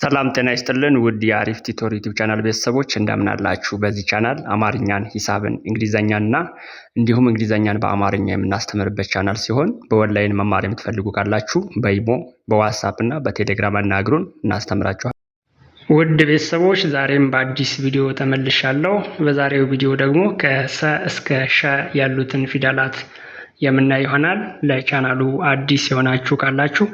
ሰላም ጤና ይስጥልን ውድ የአሪፍ ቲቶር ዩቲዩብ ቻናል ቤተሰቦች እንደምን አላችሁ? በዚህ ቻናል አማርኛን፣ ሂሳብን፣ እንግሊዘኛንና እንዲሁም እንግሊዘኛን በአማርኛ የምናስተምርበት ቻናል ሲሆን በኦንላይን መማር የምትፈልጉ ካላችሁ በኢሞ፣ በዋትስአፕ እና በቴሌግራም አናግሩን፣ እናስተምራችኋለን። ውድ ቤተሰቦች ዛሬም በአዲስ ቪዲዮ ተመልሻለሁ። በዛሬው ቪዲዮ ደግሞ ከሰ እስከ ሸ ያሉትን ፊደላት የምናይ ይሆናል። ለቻናሉ አዲስ የሆናችሁ ካላችሁ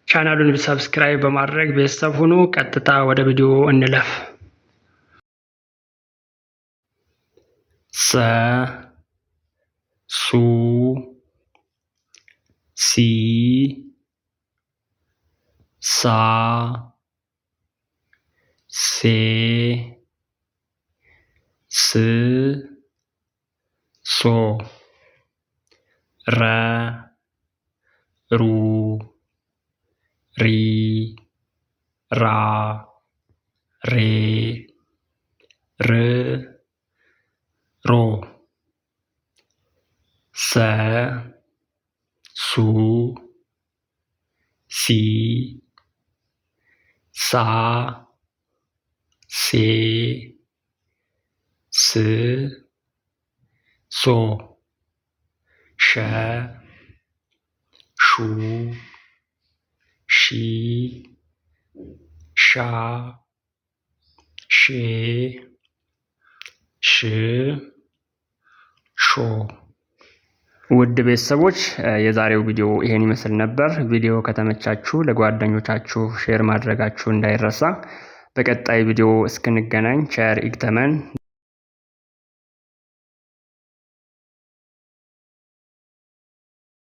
ቻናሉን ሰብስክራይብ በማድረግ ቤተሰብ ሁኑ። ቀጥታ ወደ ቪዲዮ እንለፍ። ሰ ሱ ሲ ሳ ሴ ስ ሶ ረ ሩ ሪ ራ ሬ ር ሮ ሰ ሱ ሲ ሳ ሴ ስ ሶ ሸ ሹ ሺ ሻ ሼ ሽ ሾ። ውድ ቤተሰቦች የዛሬው ቪዲዮ ይሄን ይመስል ነበር። ቪዲዮ ከተመቻችሁ ለጓደኞቻችሁ ሼር ማድረጋችሁ እንዳይረሳ። በቀጣይ ቪዲዮ እስክንገናኝ ቸር ይግጠመን።